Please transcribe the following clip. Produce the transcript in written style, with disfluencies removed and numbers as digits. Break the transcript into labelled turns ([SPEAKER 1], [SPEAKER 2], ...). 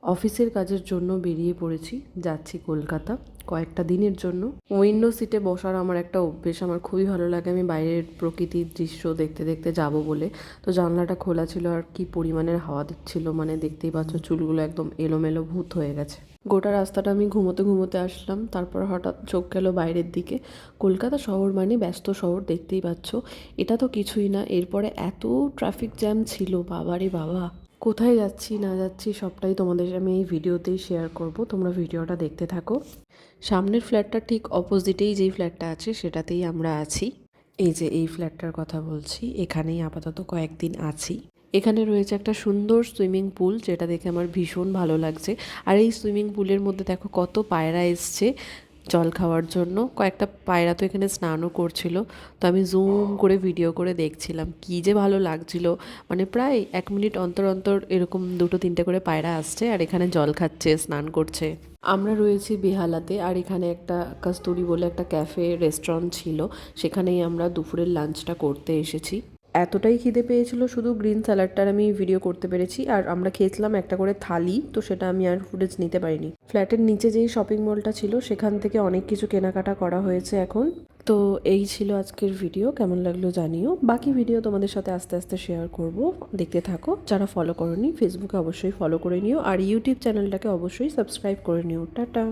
[SPEAKER 1] অফিসের কাজের জন্য বেরিয়ে পড়েছি, যাচ্ছি কলকাতা কয়েকটা দিনের জন্য। উইন্ডো সিটে বসার আমার একটা অভ্যেস, আমার খুবই ভালো লাগে। আমি বাইরের প্রকৃতির দৃশ্য দেখতে দেখতে যাব বলে তো জানলাটা খোলা ছিল, আর কি পরিমাণের হাওয়া দিচ্ছিল, মানে দেখতেই পাচ্ছ চুলগুলো একদম এলোমেলো ভূত হয়ে গেছে। গোটা রাস্তাটা আমি ঘুমোতে ঘুমোতে আসলাম, তারপর হঠাৎ চোখ গেল বাইরের দিকে। কলকাতা শহর মানে ব্যস্ত শহর, দেখতেই পাচ্ছ। এটা তো কিছুই না, এরপরে এত ট্রাফিক জ্যাম ছিল, বাবারে বাবা। কোথায় যাচ্ছি না যাচ্ছি সবটাই তোমাদের আমি এই ভিডিওতেই শেয়ার করব, তোমরা ভিডিওটা দেখতে থাকো। সামনের ফ্ল্যাটটার ঠিক অপোজিটেই যেই ফ্ল্যাটটা আছে সেটাতেই আমরা আছি। এই যে এই ফ্ল্যাটটার কথা বলছি, এখানেই আপাতত কয়েকদিন আছি। এখানে রয়েছে একটা সুন্দর সুইমিং পুল, যেটা দেখে আমার ভীষণ ভালো লাগছে। আর এই সুইমিং পুলের মধ্যে দেখো কত পায়রা এসছে জল খাওয়ার জন্য। কয়েকটা পায়রা তো এখানে স্নানও করছিল, তো আমি জুম করে ভিডিও করে দেখছিলাম, কী যে ভালো লাগছিল। মানে প্রায় 1 মিনিট অন্তর অন্তর এরকম 2-3টে করে পায়রা আসছে আর এখানে জল খাচ্ছে, স্নান করছে। আমরা রয়েছি বেহালাতে, আর এখানে একটা কস্তুরি বলে একটা ক্যাফে রেস্টুরেন্ট ছিল, সেখানেই আমরা দুপুরের লাঞ্চটা করতে এসেছি। এতটাই খিদে পেয়েছিল, শুধু গ্রিন স্যালাডটার আমি ভিডিও করতে পেরেছি, আর আমরা খেয়েছিলাম একটা করে থালি, তো সেটা আমি আর ফুটেজ নিতে পারিনি। ফ্ল্যাটের নিচে যেই শপিং মলটা ছিল সেখান থেকে অনেক কিছু কেনাকাটা করা হয়েছে এখন। তো এই ছিল আজকের ভিডিও, কেমন লাগলো জানিও। বাকি ভিডিও তোমাদের সাথে আস্তে আস্তে শেয়ার করব, দেখতে থাকো। যারা ফলো করোনি ফেসবুকে অবশ্যই ফলো করে নিও, আর ইউটিউব চ্যানেলটাকে অবশ্যই সাবস্ক্রাইব করে নিও। টাটা।